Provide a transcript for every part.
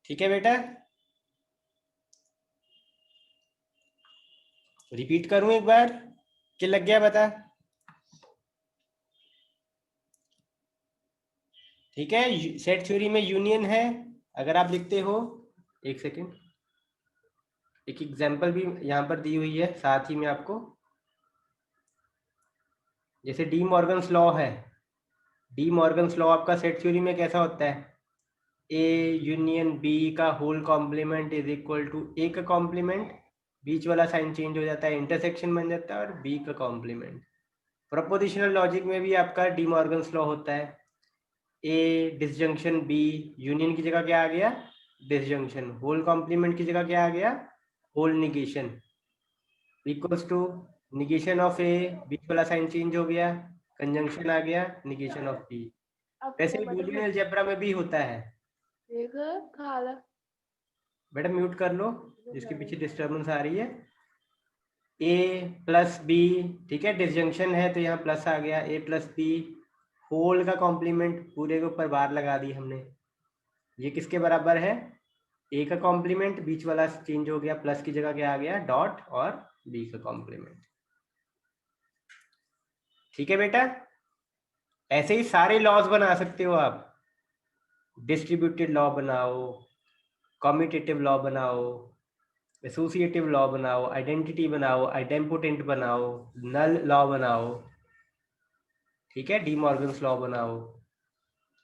ठीक है बेटा, रिपीट करूं एक बार कि लग गया बता? ठीक है, सेट थ्योरी में यूनियन है। अगर आप लिखते हो, एक सेकेंड, एक एग्जांपल भी यहाँ पर दी हुई है साथ ही में आपको। जैसे डी मॉर्गन्स लॉ है, डी मॉर्गन्स लॉ आपका सेट थ्योरी में कैसा होता है? ए यूनियन बी का whole complement is equal to A का कॉम्प्लीमेंट, बीच वाला साइन चेंज हो जाता है, इंटरसेक्शन बन जाता है, और बी का कॉम्प्लीमेंट। प्रोपोजिशनल लॉजिक में भी आपका डी मॉर्गन्स लॉ होता है। ए डिसजंक्शन बी, यूनियन की जगह क्या आ गया? डिसजंक्शन। होल कॉम्प्लीमेंट की जगह क्या आ गया? Whole negation. Equals to negation of A, बीच वाला साइन चेंज हो गया, कंजंक्शन आ गया, निगेशन ऑफ बी। वैसे ही बूलियन अलजेब्रा में भी होता है। बेटा म्यूट कर लो, जिसके पीछे डिस्टर्बेंस आ रही है। ए प्लस बी, ठीक है, डिसजंक्शन है तो यहाँ प्लस आ गया, ए प्लस बी होल का कॉम्प्लीमेंट, पूरे के ऊपर बार लगा दी हमने। ये किसके बराबर है? ए का कॉम्प्लीमेंट, बीच वाला चेंज हो गया, प्लस की जगह क्या आ गया? डॉट, और बी का कॉम्प्लीमेंट। ठीक है बेटा, ऐसे ही सारे लॉज बना सकते हो आप। डिस्ट्रीब्यूटेड लॉ बनाओ, कॉम्यूटेटिव लॉ बनाओ, एसोसिएटिव लॉ बनाओ, आइडेंटिटी बनाओ, आइडेम्पोटेंट बनाओ, नल लॉ बनाओ, ठीक है, डी मॉर्गन्स लॉ बनाओ,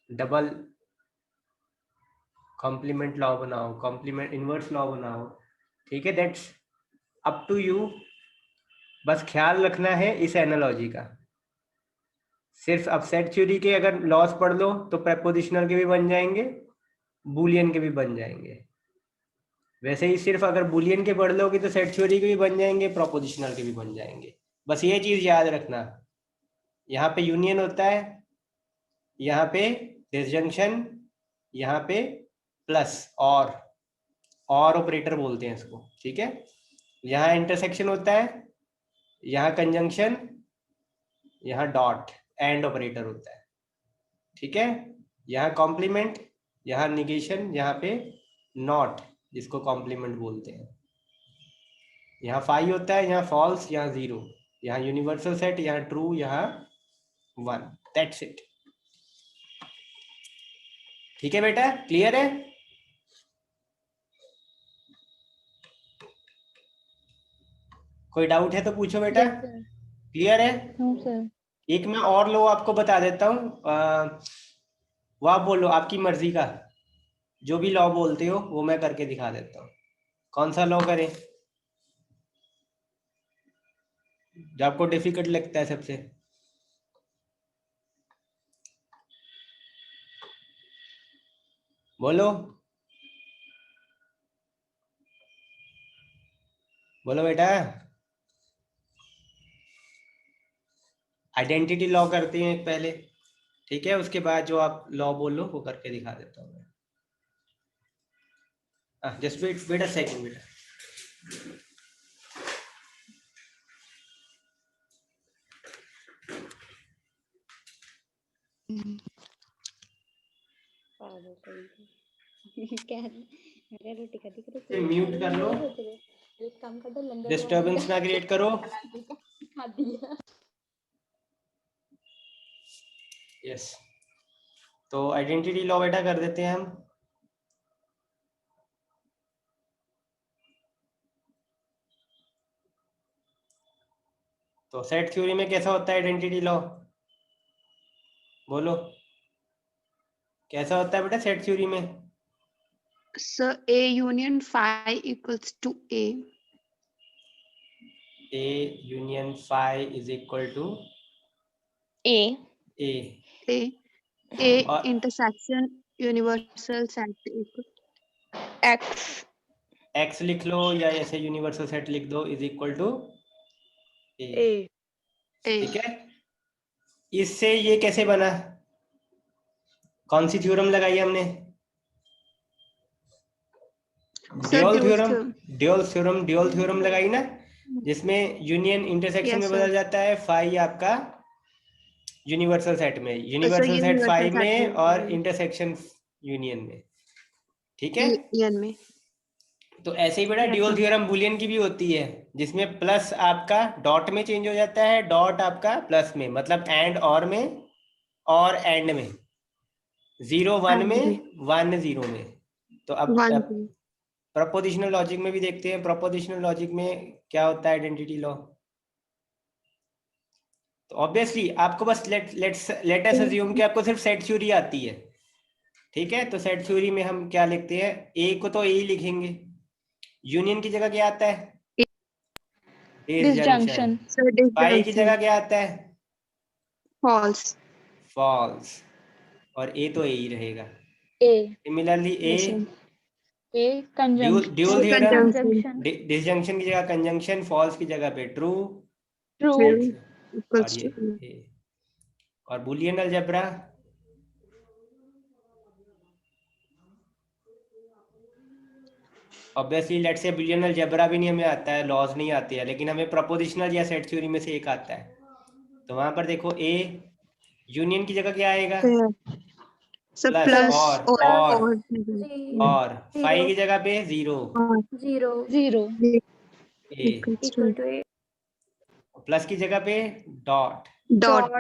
डबल कॉम्प्लीमेंट लॉ बनाओ, कॉम्प्लीमेंट इनवर्स लॉ बनाओ, ठीक है, दैट्स अप टू यू। बस ख्याल रखना है इस एनालॉजी का। सिर्फ अब सेट थ्योरी के अगर लॉस पढ़ लो तो प्रेपोजिशनल के भी बन जाएंगे, बूलियन के भी बन जाएंगे। वैसे ही सिर्फ अगर बूलियन के पढ़ लोगे तो सेट थ्योरी के भी बन जाएंगे, प्रोपोजिशनल के भी बन जाएंगे। बस ये चीज याद रखना, यहाँ पे यूनियन होता है, यहाँ पे डिसजंक्शन, यहाँ पे प्लस, और ऑपरेटर बोलते हैं इसको, ठीक है। यहाँ इंटरसेक्शन होता है, यहाँ कंजंक्शन, यहाँ डॉट, एंड ऑपरेटर होता है, ठीक है। यहाँ कॉम्प्लीमेंट, यहाँ निगेशन, यहाँ पे नॉट, जिसको कॉम्प्लीमेंट बोलते हैं। यहाँ फाई होता है, यहाँ फॉल्स, यहाँ जीरो, यहाँ यूनिवर्सल सेट, यहाँ ट्रू, यहाँ वन, दैट्स इट। ठीक है बेटा, क्लियर है? कोई डाउट है तो पूछो बेटा। क्लियर है? सर। एक मैं और लॉ आपको बता देता हूँ, वो आप बोलो, आपकी मर्जी का, जो भी लॉ बोलते हो वो मैं करके दिखा देता हूँ। कौन सा लॉ करें जो आपको डिफिकल्ट लगता है सबसे? बोलो बोलो बेटा। आइडेंटिटी लॉ करते हैं पहले, ठीक है, उसके बाद जो आप लॉ बोलो वो करके दिखा देता हूँ मैं। Just wait wait a second बेटा। म्यूट कर लो, डिस्टर्बेंस ना क्रिएट करो। यस, तो आइडेंटिटी लॉ बेटा कर देते हैं हम। तो सेट थ्योरी में कैसा होता है आइडेंटिटी लॉ? बोलो, कैसा होता है बेटा सेट थ्योरी में? Sir, A union phi equals to A. A union phi is equal to A. A। A और intersection universal set equal X. x लिख लो या ऐसे यूनिवर्सल सेट लिख दो, is equal to A। A. ठीक है, इससे ये कैसे बना? कौन सी थ्योरम लगाई हमने? ड्यूअल थ्योरम, ड्यूअल थ्योरम लगाई ना, जिसमें यूनियन इंटरसेक्शन में बदल जाता है, फाई आपका यूनिवर्सल सेट में, यूनिवर्सल सेट फाई में, और इंटरसेक्शन यूनियन में, ठीक है, यूनियन में। तो ऐसे ही बेटा Yes, dual sir. Theorem Boolean की भी होती है, जिसमें प्लस आपका डॉट में चेंज हो जाता है, डॉट आपका प्लस में, मतलब एंड और में और एंड में, 0 1 में 1 0 में। तो अब 1 प्रपोजिशनल लॉजिक में भी देखते हैं, प्रपोजिशनल लॉजिक में क्या होता है आइडेंटिटी लॉ। तो ऑब्वियसली आपको बस लेट अस अज्यूम कि आपको सिर्फ सेट थ्योरी आती है, ठीक है। तो सेट थ्योरी में हम क्या लिखते हैं, ए को तो ए ही लिखेंगे, यूनियन की जगह क्या आता है, डिसजंक्शन, Disjunction. पाई की जगह क्या आता है, false. फॉल्स, और ए तो ए ही रहेगा। A. Similarly A Yes, sir. A. Conjunction. Dual theorem, Conjunction. Disjunction की जगह कंजंक्शन, फॉल्स की जगह पे ट्रू, True. True और equals ये to ए। और Boolean algebra, obviously let's say Boolean algebra भी नहीं हमें आता है, लॉज नहीं आते हैं, लेकिन हमें प्रपोजिशनल या सेट थ्योरी में से एक आता है। तो वहां पर देखो ए यूनियन की जगह क्या आएगा, pair. So प्लस plus और Yeah. और फाइव की जगह पे 0, Or Zero. A, equals to plus की जगह पे डॉट, dot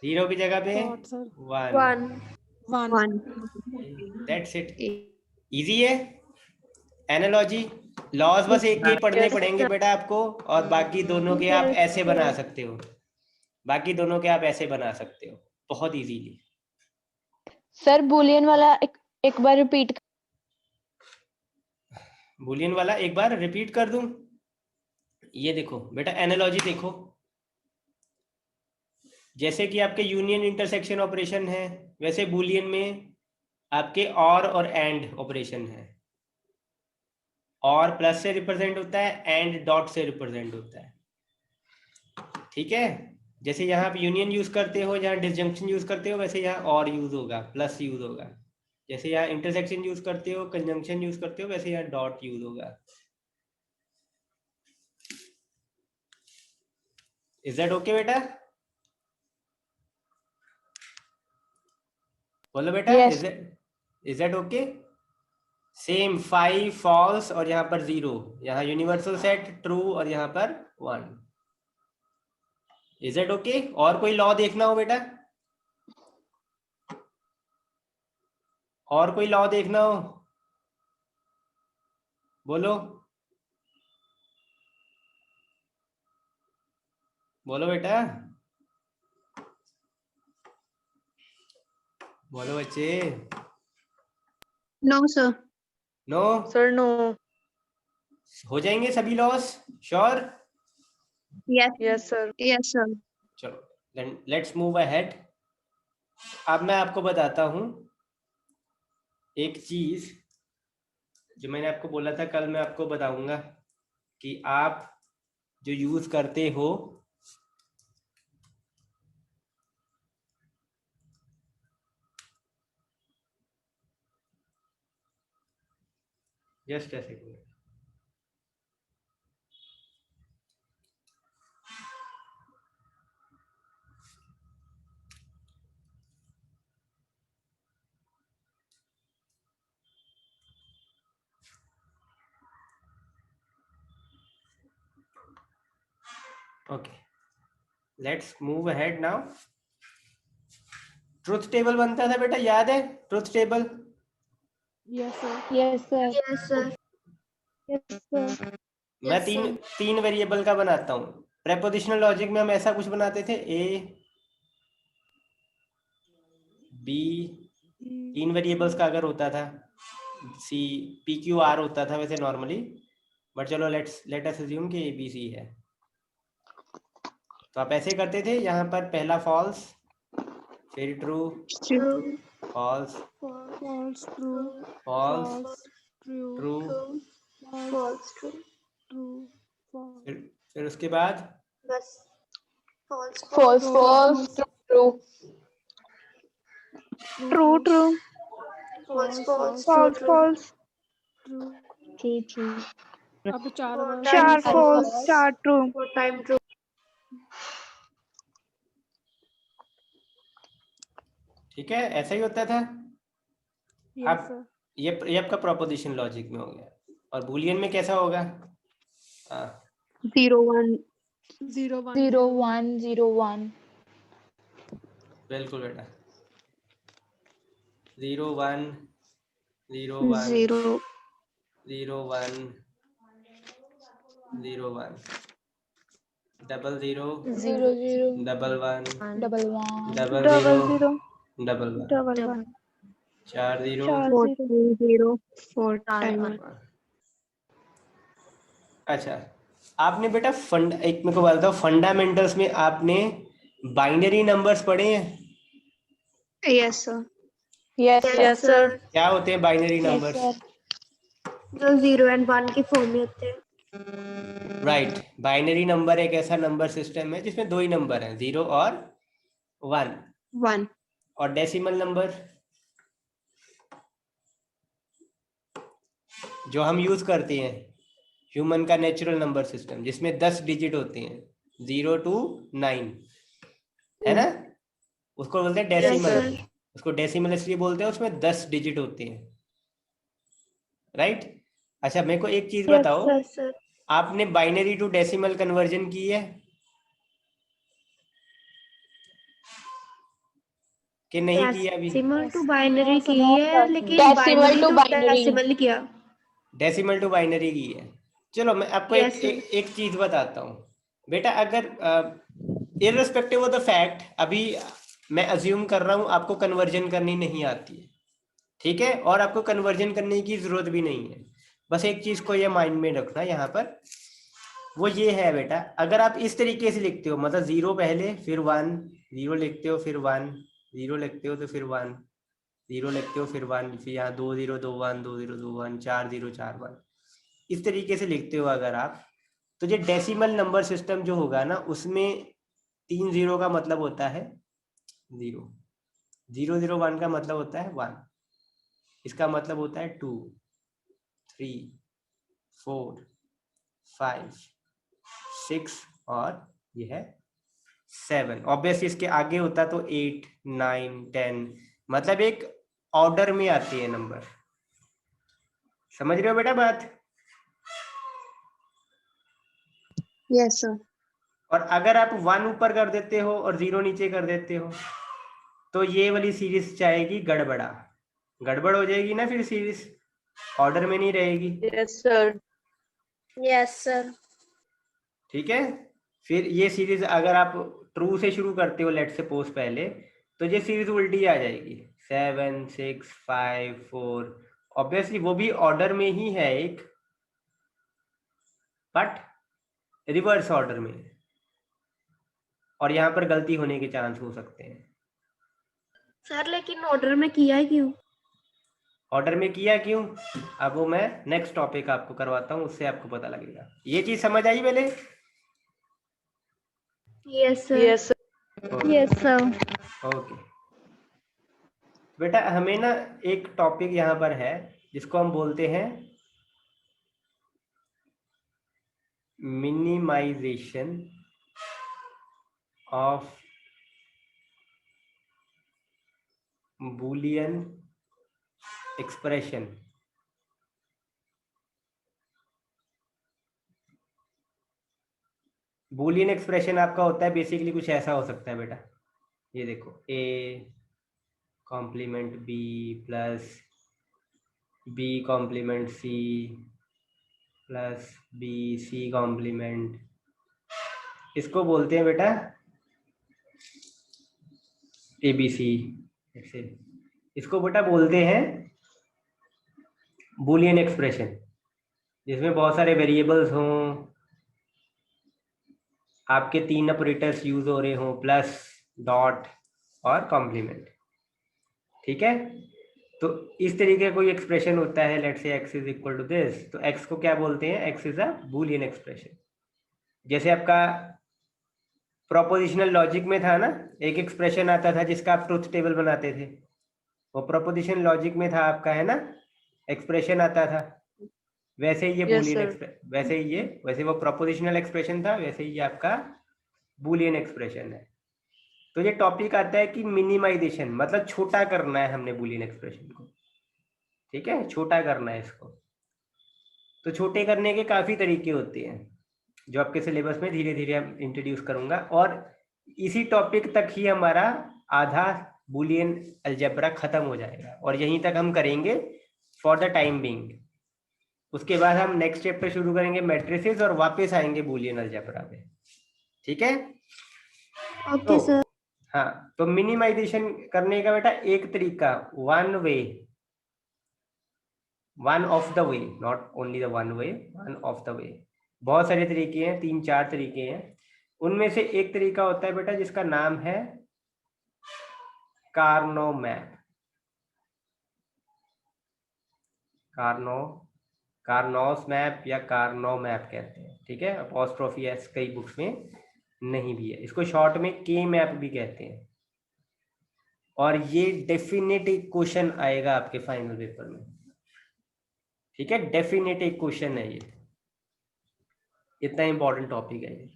0 की जगह पे Dot, sir. 1, One. 1. That's it. Easy है एनालॉजी, लॉज बस एक के ही पढ़ने पड़ेंगे बेटा आपको, और बाकी दोनों के आप ऐसे बना सकते हो, बाकी दोनों के आप ऐसे बना सकते हो बहुत इजीली। सर बुलियन वाला एक बार रिपीट। बुलियन वाला एक बार रिपीट कर दूं, ये देखो बेटा एनालॉजी देखो, जैसे कि आपके यूनियन इंटरसेक्शन ऑपरेशन है, वैसे बुलियन में आपके और एंड ऑपरेशन है। और प्लस से रिप्रेजेंट होता है, एंड डॉट से रिप्रेजेंट होता है, ठीक है। जैसे यहाँ आप यूनियन यूज करते हो, जहाँ डिसजंक्शन यूज करते हो, वैसे यहाँ और यूज होगा, प्लस यूज होगा। जैसे यहाँ इंटरसेक्शन यूज करते हो, कंजंक्शन यूज करते हो, वैसे यहाँ डॉट यूज होगा। इज दैट ओके बेटा, बोलो बेटा, Yes. Is that okay. Same 5 false और यहाँ पर 0, यहाँ यूनिवर्सल सेट ट्रू और यहाँ पर 1। Is that okay. और कोई लॉ देखना हो बेटा, और कोई लॉ देखना हो, बोलो बोलो बेटा, बोलो बच्चे। No, sir. No, Sir, no. हो जाएंगे सभी laws, sure. Yes. Yes, sir. Yes, sir. चलो देन लेट्स मूव अहेड। अब मैं आपको बताता हूं एक चीज जो मैंने आपको बोला था कल, मैं आपको बताऊंगा कि आप जो यूज करते हो, just a second, okay let's move ahead now. Truth table बनता था बेटा, याद है truth table? Yes, sir. Yes, sir. Yes, sir. Yes, sir. मैं तीन वेरिएबल का बनाता हूँ। प्रेपोजिशनल लॉजिक में हम ऐसा कुछ बनाते थे, ए बी, 3 वेरिएबल्स का अगर होता था, सी पी क्यू आर होता था वैसे नॉर्मली, बट चलो लेट अस अज्यूम कि ए बी सी है। तो आप ऐसे करते थे, यहाँ पर पहला फॉल्स, फिर true, True. False, False, true. False, False, true. True, False, true. False. फिर उसके बाद False. False. True. True. True. False, False. False. true. True. True. अब 4 बार. 4 false. 4 true. ठीक है, ऐसा ही होता था। Yes, अब sir. ये आपका प्रोपोजिशन लॉजिक में हो गया। और बूलियन में कैसा होगा? हाँ 0 1 0 1 0 1 0 1 बिल्कुल बेटा, 0 1 0 1 0 0 1 0 1 double 0 0 0 double 1 double 1 double 0 double 1 double 1 4 0 4 0 0 4 time. अच्छा, आपने बेटा एक मेरे को बताओ, फंडामेंटल्स में आपने बाइनरी नंबर्स पढ़े हैं? Yes sir. yes sir sir. क्या होते हैं बाइनरी yes नंबर्स? sir जो 0 एंड 1 के फॉर्म में होते हैं। राइट, बाइनरी नंबर एक ऐसा नंबर सिस्टम है जिसमें दो ही नंबर हैं, 0 और 1। 1 और डेसिमल नंबर जो हम यूज करते हैं ह्यूमन का नेचुरल नंबर सिस्टम, जिसमें 10 डिजिट होते हैं, 0 to 9, है ना? उसको बोलते हैं डेसिमल। sir. उसको डेसिमल इसलिए बोलते हैं, उसमें 10 डिजिट होते हैं, राइट? अच्छा, मेरे को एक चीज बताओ, सर। आपने बाइनरी टू डेसिमल कन्वर्जन की है कि नहीं की है अभी? डेसिमल टू बाइनरी की No, है, sir. लेकिन Decimal बाइनरी to टू binary. डेसिमल किया। डेसिमल टू बाइनरी की है। चलो मैं आपको Yes, sir. एक चीज बताता हूँ बेटा। अगर इररिस्पेक्टिव ऑफ द फैक्ट, अभी मैं अज्यूम कर रहा हूँ आपको कन्वर्जन करनी नहीं आती है, ठीक है? और आपको कन्वर्जन करने की जरूरत भी नहीं है। बस एक चीज को ये माइंड में रखना यहाँ पर, वो ये है बेटा, अगर आप इस तरीके से लिखते हो, मतलब 0 पहले फिर 1, 0 लिखते हो फिर 1, 0 लिखते हो तो फिर 1, 0 लिखते हो फिर 1, फिर यहाँ 2 0 2 1 2 0 2 1 4 0 4 1, इस तरीके से लिखते हो अगर आप, तो ये डेसिमल नंबर सिस्टम जो होगा ना, उसमें 3 0 का मतलब होता है 0, 0 0 1 का मतलब होता है 1, इसका मतलब होता है 2 3 4 5 6 और ये है 7। ऑब्वियसली इसके आगे होता तो 8 9 10, मतलब एक ऑर्डर में आती है नंबर। समझ रहे हो बेटा बात? Yes sir. और अगर आप 1 ऊपर कर देते हो और 0 नीचे कर देते हो, तो ये वाली सीरीज जाएगी गड़बड़ा, गड़बड़ हो जाएगी ना, फिर सीरीज ऑर्डर में नहीं रहेगी। Yes sir. Yes sir. ठीक है? फिर ये सीरीज अगर आप ट्रू से शुरू करते हो, लेट सपोज पहले, तो ये सीरीज उल्टी आ जाएगी, 7 6 5 4। ऑब्वियसली वो भी ऑर्डर में ही है एक, बट रिवर्स ऑर्डर में, और यहाँ पर गलती होने के चांस हो सकते हैं। सर लेकिन ऑर्डर में किया है क्यों? ऑर्डर में किया क्यों? अब वो मैं नेक्स्ट टॉपिक आपको करवाता हूँ, उससे आपको पता लगेगा। ये चीज समझ आई पहले? Yes sir. Yes sir. Yes sir. Okay बेटा, हमें ना एक टॉपिक यहाँ पर है जिसको हम बोलते हैं minimization of Boolean expression. Boolean expression आपका होता है बेसिकली कुछ ऐसा हो सकता है बेटा, ये देखो, a complement b plus b complement c plus b c complement, इसको बोलते हैं बेटा ABC। ऐसे इसको बेटा बोलते हैं बूलियन एक्सप्रेशन, जिसमें बहुत सारे वेरिएबल्स हों, आपके 3 ऑपरेटर्स यूज हो रहे हों, प्लस डॉट और कॉम्प्लीमेंट। ठीक है? तो इस तरीके का कोई एक्सप्रेशन होता है, let's say x is equal to this, तो x को क्या बोलते हैं? x is a Boolean expression. जैसे आपका प्रोपोजिशनल लॉजिक में था ना, एक एक्सप्रेशन आता था जिसका आप ट्रुथ टेबल बनाते थे, वो प्रोपोजिशन लॉजिक में था आपका, है ना? एक्सप्रेशन आता था, वैसे ही ये Yes, बूलियन sir. वैसे वो प्रोपोजिशनल एक्सप्रेशन था, वैसे ही ये आपका बूलियन एक्सप्रेशन है। तो ये टॉपिक आता है कि मिनिमाइजेशन, मतलब छोटा करना है हमने बूलियन एक्सप्रेशन को। ठीक है, छोटा करना है इसको। तो छोटे करने के काफी तरीके होते हैं जो आपके सिलेबस में धीरे धीरे हम इंट्रोड्यूस करूंगा, और इसी टॉपिक तक ही हमारा आधा बूलियन अलजेब्रा खत्म हो जाएगा, और यहीं तक हम करेंगे फॉर द टाइम बीइंग। उसके बाद हम नेक्स्ट चैप्टर शुरू करेंगे मैट्रिसेस, और वापस आएंगे बूलियन अलजेब्रा पे। ठीक है? Okay sir. हाँ, तो मिनिमाइजेशन करने का बेटा एक तरीका, one of the way, not only the one way, one of the way. बहुत सारे तरीके हैं, 3-4 तरीके हैं। उनमें से एक तरीका होता है बेटा जिसका नाम है कार्नो मैप। कार्नोस मैप या कार्नो मैप कहते हैं। ठीक है, अपॉस्ट्रोफी एस कई बुक्स में नहीं भी है। इसको शॉर्ट में के मैप भी कहते हैं, और ये डेफिनेट एक क्वेश्चन आएगा आपके फाइनल पेपर में। ठीक है, डेफिनेट एक क्वेश्चन है ये, इतना इंपॉर्टेंट टॉपिक है ये।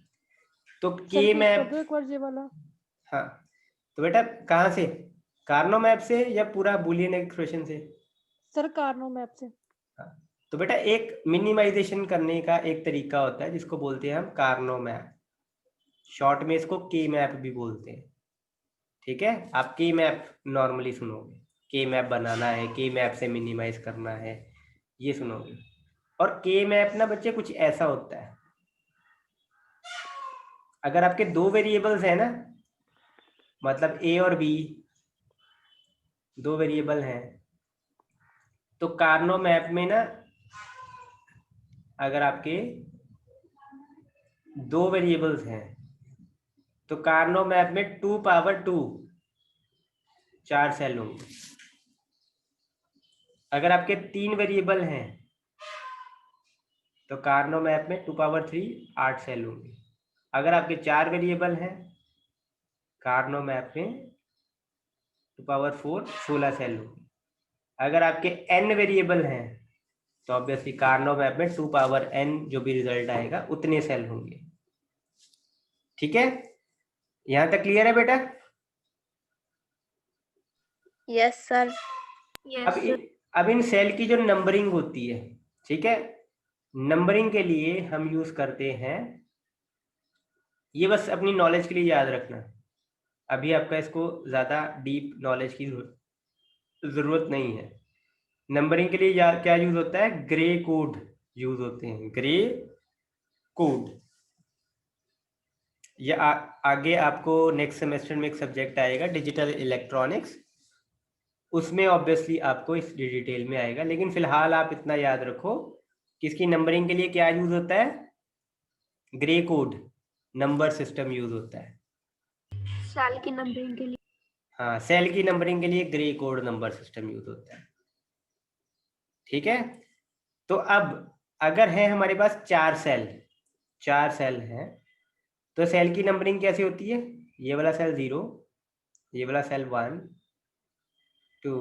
तो के मैप, एक बार ये वाला। हाँ, तो बेटा कहाँ से, कार्नो मैप से या पूरा बूलियन एक्सप्रेशन से? सर कार्नो मैप से। हाँ, तो बेटा एक मिनिमाइजेशन करने का एक तरीका होता है जिसको बोलते हैं हम कार्नो मैप, शॉर्ट में इसको के मैप भी बोलते हैं। ठीक है, आप के मैप नॉर्मली सुनोगे, के मैप बनाना है, के मैप से मिनिमाइज करना है, ये सुनोगे। और के मैप ना बच्चे कुछ ऐसा होता है, अगर आपके 2 वेरिएबल्स है ना, मतलब ए और बी 2 वेरिएबल हैं, तो कार्नो मैप में ना अगर आपके 2 वेरिएबल्स हैं तो कार्नो मैप में 2 पावर 2 4 सेल होंगे। अगर आपके 3 वेरिएबल हैं तो कार्नो मैप में 2 पावर 3 8 सेल होंगे। अगर आपके 4 वेरिएबल हैं कार्नो मैप में 2 पावर 4 16 सेल होंगे। अगर आपके n वेरिएबल हैं तो ऑब्वियसली कार्नो मैप में 2 पावर n जो भी रिजल्ट आएगा उतने सेल होंगे। ठीक है, यहां तक क्लियर है बेटा? Yes sir. अब इन सेल की जो नंबरिंग होती है, ठीक है, नंबरिंग के लिए हम यूज करते हैं, ये बस अपनी नॉलेज के लिए याद रखना, अभी आपका इसको ज्यादा डीप नॉलेज की जरूरत नहीं है। नंबरिंग के लिए क्या यूज होता है, ग्रे कोड यूज होते हैं, ग्रे कोड। ये आगे आपको नेक्स्ट सेमेस्टर में एक सब्जेक्ट आएगा डिजिटल इलेक्ट्रॉनिक्स, उसमें ऑब्वियसली आपको इस डिटेल में आएगा, लेकिन फिलहाल आप इतना याद रखो कि इसकी नंबरिंग के लिए क्या यूज होता है, grey code number system use होता है। सेल की नंबरिंग के लिए, हाँ, सेल की नंबरिंग के लिए grey code number system use होता है। ठीक है, तो अब अगर है हमारे पास 4 सेल हैं, तो सेल की नंबरिंग कैसे होती है, ये वाला सेल 0, ये वाला सेल 1 2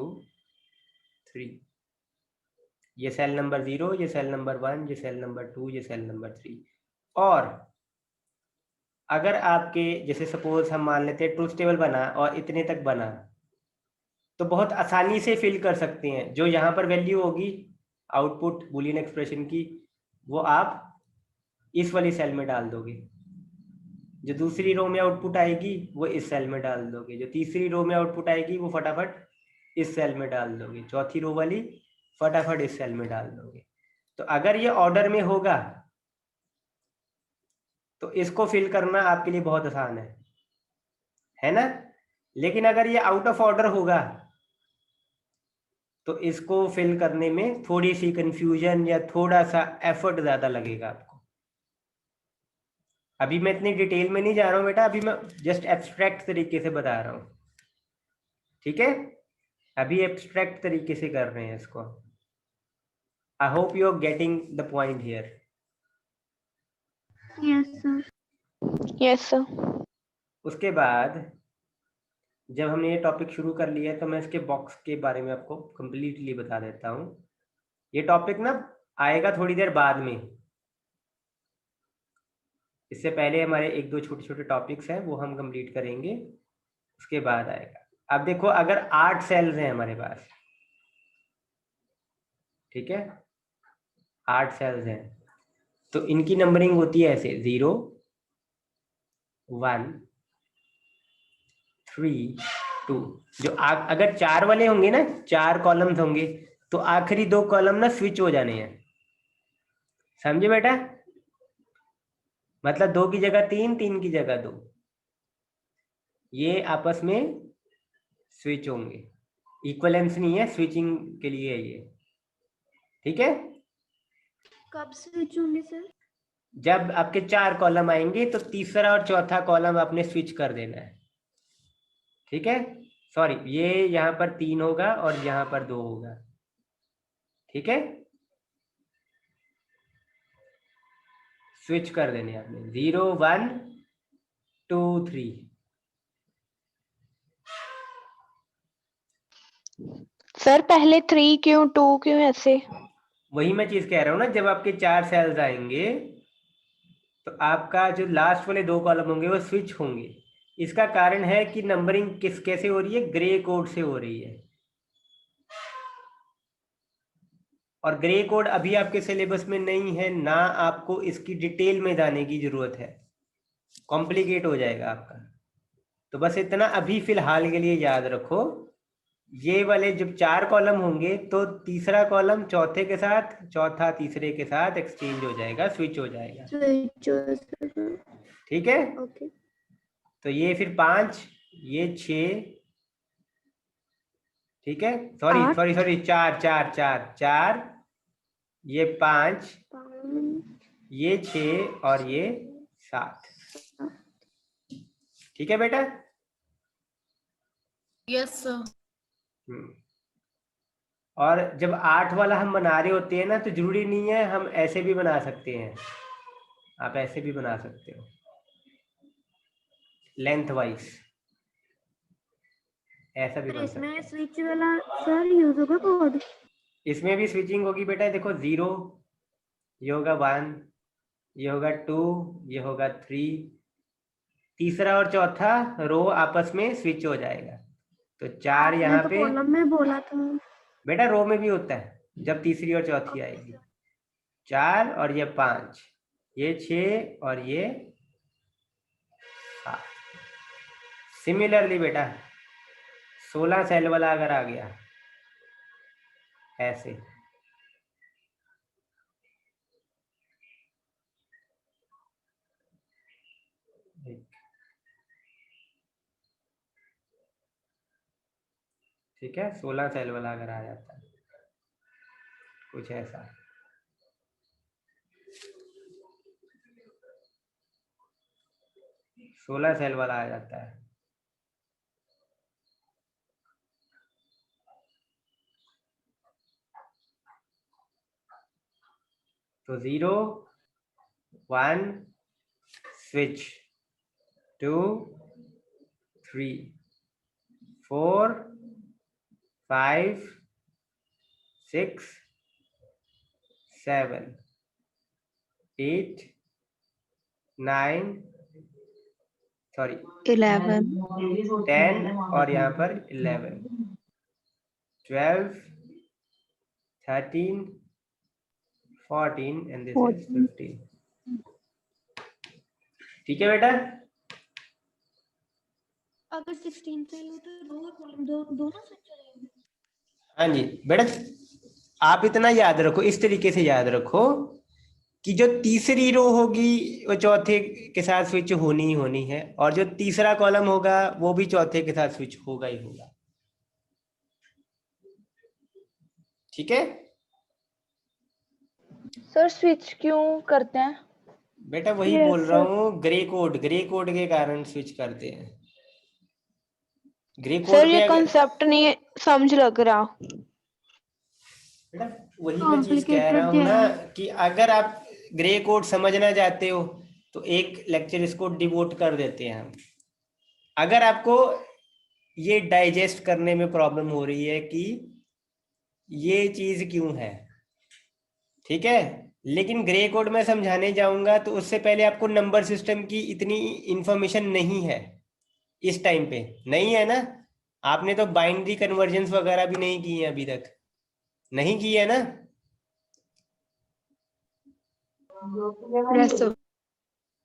3, ये सेल नंबर 0, ये सेल नंबर 1, ये सेल नंबर 2, ये सेल नंबर 3। और अगर आपके जैसे सपोज हम मान लेते हैं ट्रूथ टेबल बना और इतने तक बना, तो बहुत आसानी से फिल कर सकते हैं। जो यहाँ पर वैल्यू होगी आउटपुट बूलियन एक्सप्रेशन की, वो आप इस वाली सेल में डाल दोगे, जो दूसरी रो में आउटपुट आएगी वो इस सेल में डाल दोगे, जो तीसरी रो में आउटपुट आएगी वो फटाफट इस सेल में डाल दोगे, चौथी रो वाली फटाफट इस सेल में डाल दोगे। तो अगर ये ऑर्डर में होगा तो इसको फिल करना आपके लिए बहुत आसान है ना। लेकिन अगर ये आउट ऑफ ऑर्डर होगा तो इसको फिल करने में थोड़ी सी कंफ्यूजन या थोड़ा सा एफर्ट ज्यादा लगेगा आपको। अभी मैं इतनी डिटेल में नहीं जा रहा हूं बेटा, अभी मैं जस्ट एब्स्ट्रैक्ट तरीके से बता रहा हूं। ठीक है, अभी एब्स्ट्रैक्ट तरीके से कर रहे हैं इसको। I hope you are getting the point here. Yes sir. Yes sir. उसके बाद जब हमने ये टॉपिक शुरू कर लिया है तो मैं इसके बॉक्स के बारे में आपको कंप्लीटली बता देता हूँ। ये टॉपिक ना आएगा थोड़ी देर बाद में, इससे पहले हमारे 1-2 छोटे छोटे टॉपिक्स हैं वो हम कंप्लीट करेंगे, उसके बाद आएगा। अब देखो, अगर 8 सेल्स हैं हमारे पास, ठीक है, 8 सेल्स हैं, तो इनकी नंबरिंग होती है ऐसे 0 1 3 2। जो अगर 4 वाले होंगे ना, 4 कॉलम्स होंगे, तो आखिरी 2 कॉलम ना स्विच हो जाने हैं, समझे बेटा? मतलब 2 की जगह 3, 3 की जगह 2, ये आपस में स्विच होंगे। इक्वलेंस नहीं है, स्विचिंग के लिए है ये, ठीक है। कब स्विच होंगे सर? जब आपके 4 कॉलम आएंगे तो तीसरा और चौथा कॉलम आपने स्विच कर देना है, ठीक है। सॉरी, ये यहाँ पर 3 होगा और यहाँ पर 2 होगा, ठीक है। स्विच कर देने आपने 0 1 2 3। सर पहले 3 क्यों 2 क्यों ऐसे? वही मैं चीज कह रहा हूँ ना, जब आपके 4 सेल्स आएंगे तो आपका जो लास्ट वाले 2 कॉलम होंगे वो स्विच होंगे। इसका कारण है कि नंबरिंग कैसे हो रही है, ग्रे कोड से हो रही है, और ग्रे कोड अभी आपके सिलेबस में नहीं है ना, आपको इसकी डिटेल में जाने की जरूरत है, कॉम्प्लिकेट हो जाएगा आपका। तो बस इतना अभी फिलहाल के लिए याद रखो, ये वाले जब 4 कॉलम होंगे तो तीसरा कॉलम चौथे के साथ, चौथा तीसरे के साथ एक्सचेंज हो जाएगा, स्विच हो जाएगा, स्विच हो सर। ठीक है। ओके। तो ये फिर 5, ये 6, ठीक है, सॉरी आठ। सॉरी सॉरी 4 4 4 4, ये 5, ये 6 और ये 7, ठीक है बेटा। Yes sir. और जब 8 वाला हम बना रहे होते हैं ना, तो जरूरी नहीं है, हम ऐसे भी बना सकते हैं, आप ऐसे भी बना सकते हो लेंथ वाइज, ऐसा भी बन सकता इसमें है। स्विच वाला सर यूज होगा कोड? इसमें भी स्विचिंग होगी बेटा, देखो 0, ये होगा 1, ये होगा 2, ये होगा 3, तीसरा और चौथा रो आपस में स्विच हो जाएगा। तो 4 आपने यहाँ तो पे, कॉलम में बोला था। बेटा रो में भी होता है जब तीसरी और चौथी आएगी, 4 और ये 5, ये 6 और ये 7। सिमिलरली बेटा 16 सेल वाला अगर आ गया ऐसे, ठीक है, 16 सेल वाला अगर आ जाता है कुछ ऐसा, सोलह सेल वाला आ जाता है, तो 0 1 स्विच, 2 3 4 5 6 7 8 9 सॉरी 11 10 और यहाँ पर 11 12 13 14 एंड दिस इज 15, ठीक है बेटा। अगर 16 सेल हो तो दो कॉलम दोनों स्विच हो जाएंगे? हाँ जी बेटा, आप इतना याद रखो, इस तरीके से याद रखो कि जो तीसरी रो होगी वो चौथे के साथ स्विच होनी ही होनी है, और जो तीसरा कॉलम होगा वो भी चौथे के साथ स्विच होगा ही होगा, ठीक है। सर स्विच क्यों करते हैं? बेटा वही Yes, बोल रहा sir. हूँ, ग्रे कोड के कारण स्विच करते हैं। ग्रे कोड सर पे ये अगर, कॉन्सेप्ट नहीं समझ लग रहा। बेटा वही मैं चीज कह रहा Complicated हूँ ना, है। कि अगर आप ग्रे कोड समझना चाहते हो तो एक लेक्चर इसको डिवोट कर देते हैं हम। अगर आपको ये डाइजेस्ट करने में प्रॉब्लम हो रही है कि ये चीज क्यों है, ठीक है, लेकिन ग्रे कोड में समझाने जाऊंगा तो उससे पहले आपको नंबर सिस्टम की इतनी इंफॉर्मेशन नहीं है, इस टाइम पे नहीं है ना। आपने तो बाइनरी कन्वर्जन्स वगैरह भी नहीं की है अभी तक, नहीं की है ना। Yes, sir.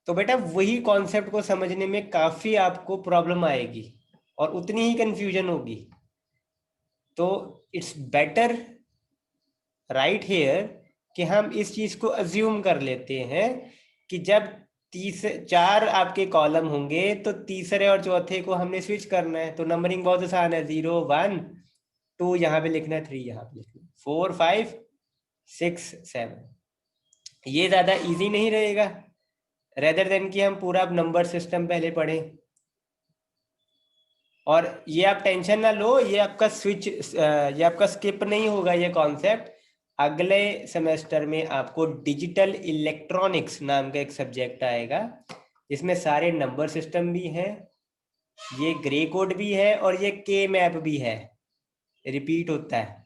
तो बेटा वही कॉन्सेप्ट को समझने में काफी आपको प्रॉब्लम आएगी और उतनी ही कंफ्यूजन होगी। तो इट्स बेटर राइट हियर कि हम इस चीज को अज्यूम कर लेते हैं कि जब 4 आपके कॉलम होंगे तो तीसरे और चौथे को हमने स्विच करना है। तो नंबरिंग बहुत आसान है, 0 1 2 यहाँ पे लिखना है, 3 यहाँ पे लिखना है, 4 5 6 7। ये ज्यादा इजी नहीं रहेगा रेदर देन कि हम पूरा नंबर सिस्टम पहले पढ़ें। और ये आप टेंशन ना लो, ये आपका स्किप नहीं होगा ये कॉन्सेप्ट। अगले सेमेस्टर में आपको डिजिटल इलेक्ट्रॉनिक्स नाम का एक सब्जेक्ट आएगा, इसमें सारे नंबर सिस्टम भी हैं, ये ग्रे कोड भी है और ये के मैप भी है, रिपीट होता है।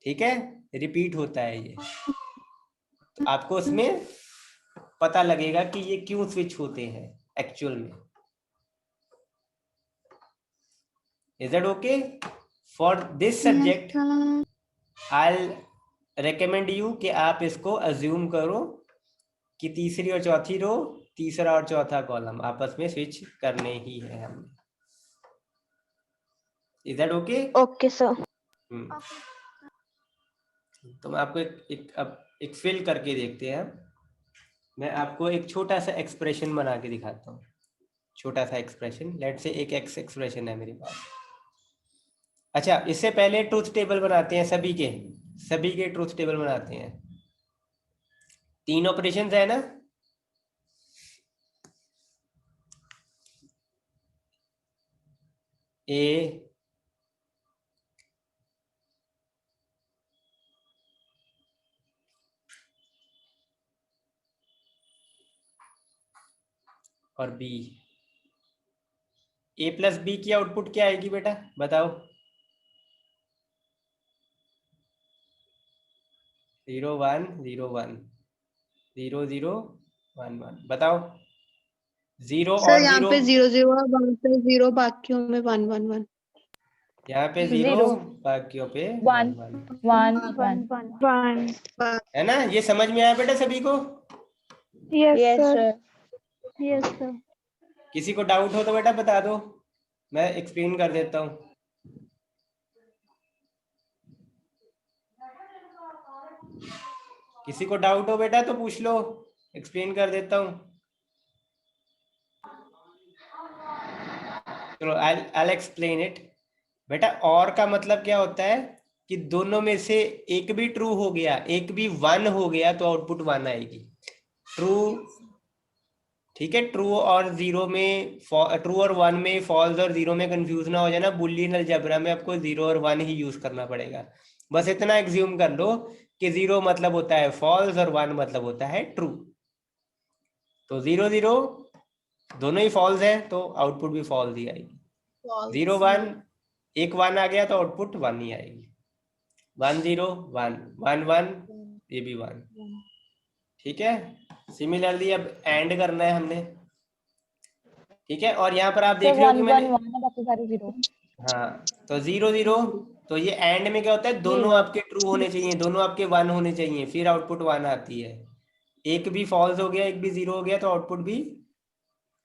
ठीक है, रिपीट होता है ये। तो आपको उसमें पता लगेगा कि ये क्यों स्विच होते हैं एक्चुअल में। Is that okay? For this subject, I'll recommend you कि आप इसको assume करो कि तीसरी और चौथी रो, तीसरा और चौथा कॉलम आपस में स्विच करने ही है हमने। Is that okay? Okay, sir. तो मैं आपको एक फिल करके देखते हैं। मैं आपको एक छोटा सा एक्सप्रेशन बना के दिखाता हूँ, छोटा सा एक्सप्रेशन। लेट्स से एक एक्स एक्सप्रेशन है मेरे पास। अच्छा, इससे पहले ट्रूथ टेबल बनाते हैं, सभी के ट्रूथ टेबल बनाते हैं। 3 ऑपरेशंस है ना, ए और बी। ए प्लस बी की आउटपुट क्या आएगी बेटा, बताओ? 0 1 0 1 0 0 1 1। बताओ 0 सर और यहाँ 0, पे 0 0 और वहाँ पे 0, बाकियों में 1 1 1। यहाँ पे 0 0 बाकियों पे 1 1 1 1 वन 1। वन वन है ना। ये समझ में आया बेटा सभी को? Yes Yes, sir sir. Yes sir किसी को डाउट हो तो बेटा बता दो, मैं एक्सप्लेन कर देता हूँ। किसी को डाउट हो बेटा तो पूछ लो, एक्सप्लेन कर देता हूँ। चलो I'll explain it। बेटा और का मतलब क्या होता है कि दोनों में से एक भी ट्रू हो गया, एक भी 1 हो गया तो आउटपुट 1 आएगी। ट्रू, ठीक है। ट्रू और 0 में, ट्रू और 1 में, फॉल्स और 0 में कंफ्यूज ना हो जाए ना। बुलियन अलजेब्रा में आपको 0 और 1 ही यूज करना पड़ेगा। बस इतना एग्ज्यूम कर लो कि 0 मतलब होता है फॉल्स और 1 मतलब होता है ट्रू। तो 0 0 दोनों ही फॉल्स है तो आउटपुट भी फॉल्स ही आएगी। 0 1, एक 1 आ गया तो आउटपुट 1 ही आएगी। 1 0 1 1 1, ये भी 1। ठीक है। सिमिलरली अब एंड करना है हमने, ठीक है। और यहाँ पर आप देख रहे हो कि 1 मैंने, 1 1 है, बाकी सारे 0। हाँ, तो 0 0, तो ये एंड में क्या होता है, दोनों आपके ट्रू होने चाहिए, दोनों आपके 1 होने चाहिए, फिर आउटपुट 1 आती है। एक भी फॉल्स हो गया, एक भी 0 हो गया तो आउटपुट भी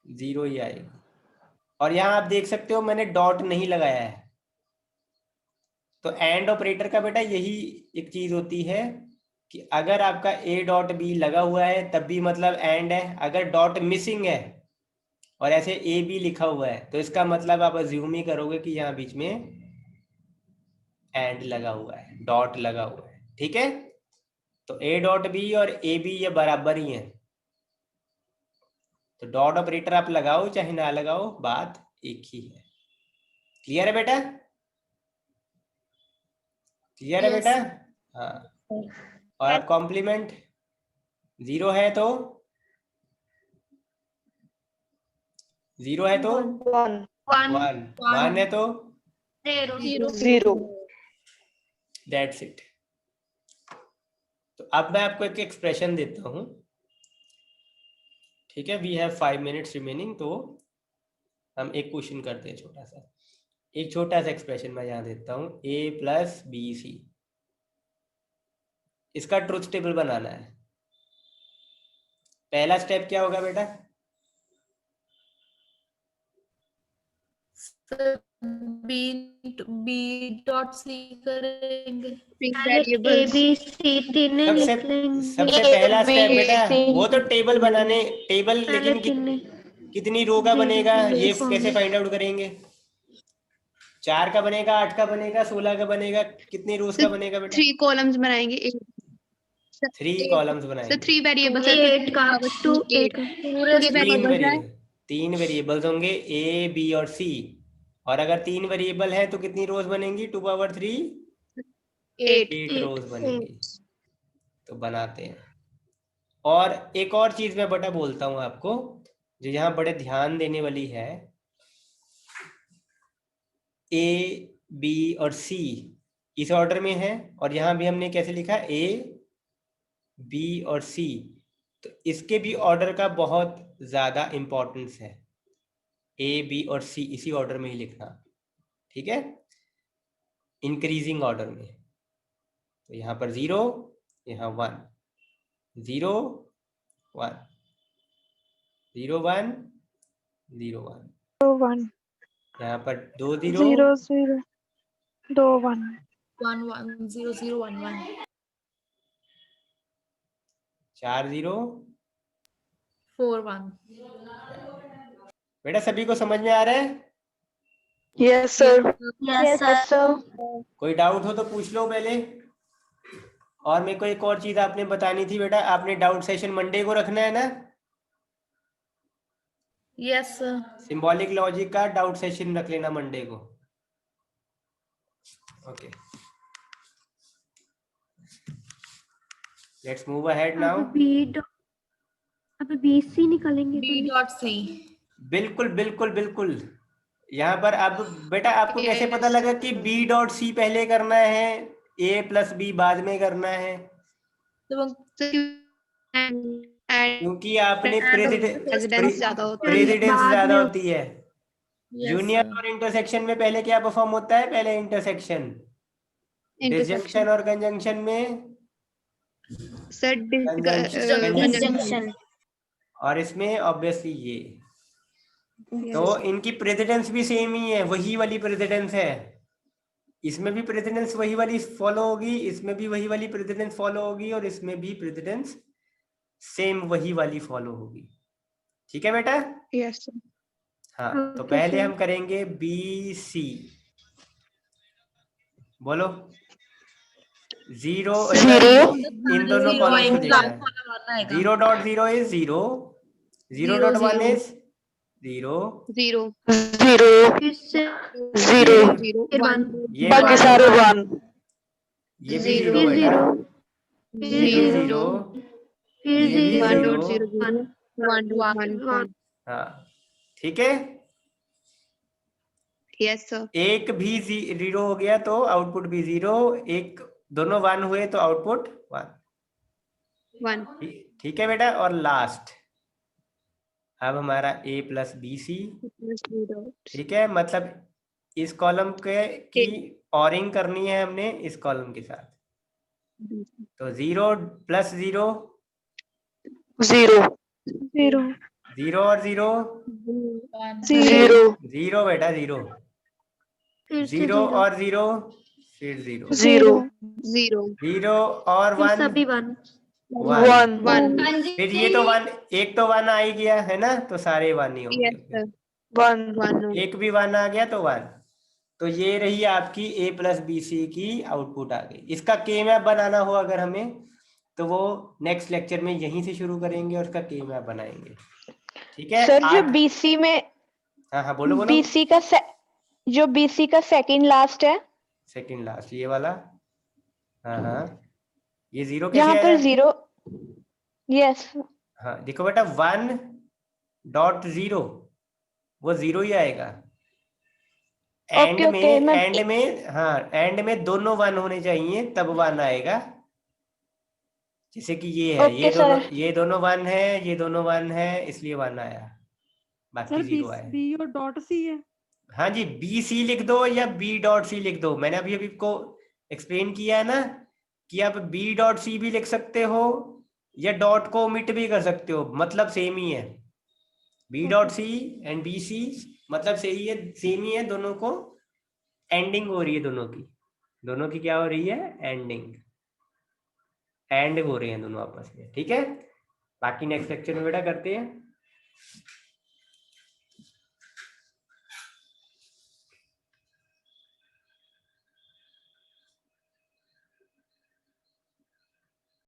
0 ही आएगी। और यहाँ आप देख सकते हो मैंने डॉट नहीं लगाया है। तो एंड ऑपरेटर का बेटा यही एक चीज होती है कि अगर आपका ए डॉट बी लगा हुआ है तब भी मतलब एंड है। अगर डॉट मिसिंग है और ऐसे ए बी लिखा हुआ है तो इसका मतलब आप अज्यूम ही करोगे कि यहाँ बीच में एंड लगा हुआ है, डॉट लगा हुआ है। ठीक है। तो ए डॉट बी और ए बी ये बराबर ही है, तो डॉट ऑपरेटर आप लगाओ चाहे ना लगाओ बात एक ही है। क्लियर है बेटा? क्लियर है बेटा? हाँ। और आप कॉम्प्लीमेंट 0 है तो 0 है तो 1 1 है तो 0। That's it. तो अब मैं आपको एक एक्सप्रेशन देता हूं, ठीक है। वी हैव 5 मिनट्स रिमेनिंग, तो हम एक क्वेश्चन करते हैं छोटा सा। एक छोटा सा एक्सप्रेशन मैं यहाँ देता हूँ, a + bc। इसका ट्रुथ टेबल बनाना है। पहला स्टेप क्या होगा बेटा? बी डॉट सी करेंगे। वेरिएबल्स सबसे पहला A, B, स्टेप बेटा, C। वो तो टेबल बनाने, टेबल, लेकिन कितनी रो का बनेगा ये कैसे फाइंड आउट करेंगे? 4 का बनेगा, 8 का बनेगा, 16 का बनेगा, कितनी रोज का बनेगा बेटा? 3 कॉलम्स बनाएंगे। 3 कॉलम्स बनाएंगे। 3 वेरिएबल्स 8 का 2 8 तीन वेरिएबल्स होंगे ए बी और सी, और अगर 3 वेरिएबल है तो कितनी रोज बनेंगी? 2 पावर 3 8 रोज बनेंगी। तो बनाते हैं। और एक और चीज मैं बेटा बोलता हूं आपको, जो यहाँ बड़े ध्यान देने वाली है, ए बी और सी इस ऑर्डर में है, और यहाँ भी हमने कैसे लिखा? ए बी और सी। तो इसके भी ऑर्डर का बहुत ज्यादा इंपॉर्टेंस है, ए बी और सी इसी ऑर्डर में ही लिखना, ठीक है, इंक्रीजिंग ऑर्डर में। तो यहाँ पर 0, यहाँ 1, 0 1, 0 1 0 1, 1 यहाँ पर 2 0 0 2 1 1 1 0 0 1 1 4 0 4 1। बेटा सभी को समझ में आ रहा है? Yes, sir. Yes, sir. कोई डाउट हो तो पूछ लो पहले। और मेरे को एक और चीज आपने बतानी थी बेटा, आपने डाउट सेशन मंडे को रखना है ना? Yes sir. सिंबॉलिक लॉजिक का डाउट सेशन रख लेना मंडे को। Okay, let's move ahead now. अब BC निकालेंगे। B dot C. बिल्कुल बिल्कुल बिल्कुल। यहाँ पर अब बेटा आपको कैसे पता लगा कि बी डॉट सी पहले करना है, ए प्लस बी बाद में करना है? क्योंकि आपने प्रेसिडेंस ज्यादा होती है। यूनियन और इंटरसेक्शन में पहले क्या परफॉर्म होता है? पहले इंटरसेक्शन। डिसजंक्शन और कंजंक्शन में कंजंक्शन। और इसमें ऑब्वियसली ये। तो इनकी प्रेसिडेंस भी सेम ही है, वही वाली प्रेसिडेंस है। इसमें भी प्रेसिडेंस वही वाली फॉलो होगी, इसमें भी वही वाली प्रेसिडेंस फॉलो होगी, और इसमें भी प्रेसिडेंस सेम वही वाली फॉलो होगी। ठीक है बेटा? यस। हाँ, तो पहले हम करेंगे बी सी। बोलो 0 इन दोनों कॉलम्स को देखना है। 0.0 इज 0, 0.1 इज 0, 0 ये बाकी सारे 1। ये भी 0 बेटा, ये भी 0, ये भी 0। 1 हाँ ठीक है। Yes sir. एक भी 0 हो गया तो आउटपुट भी 0, एक दोनों 1 हुए तो आउटपुट 1। ठीक है बेटा। और लास्ट अब हमारा a प्लस बी सी। ठीक है, मतलब इस कॉलम के की ऑरिंग करनी है हमने इस कॉलम के साथ। तो 0 प्लस 0 0 0 और 0 0 0 बेटा 0, 0 और 0 फिर 0, 0 और 1 1। फिर ये तो 1, एक तो 1 आ ही गया है ना, तो सारे 1 ही होंगे। 1 एक भी 1 आ गया तो 1। तो ये रही आपकी a प्लस बी सी की आउटपुट आ गई। इसका के मैप बनाना हो अगर हमें, तो वो नेक्स्ट लेक्चर में यहीं से शुरू करेंगे और उसका के मैप बनाएंगे। ठीक है सर, जो BC में हाँ बोलो बोलो। BC का जो BC का सेकंड लास्ट है, सेकंड लास्ट ये वाला। हाँ ये 0 कैसे यहाँ पर आया? 0। यस। हाँ देखो बेटा 1.0 वो 0 ही आएगा। एंड में दोनों 1 होने चाहिए तब 1 आएगा। जैसे कि ये है, ये दोनों 1 है, ये दोनों 1 है, इसलिए 1 आया, बाकी 0 आया। B और डॉट C है। हाँ जी, बी सी लिख दो या बी डॉट सी लिख दो। मैंने अभी को एक्सप्लेन किया है ना कि आप बी डॉट सी भी लिख सकते हो या डॉट को ओमिट भी कर सकते हो, मतलब सेम ही है। B dot C and B C मतलब सही है, सेम ही है, दोनों को एंडिंग हो रही है, दोनों की क्या हो रही है, एंडिंग, एंड हो रहे हैं दोनों आपस में, ठीक है। बाकी नेक्स्ट लेक्चर में बेटा करते हैं।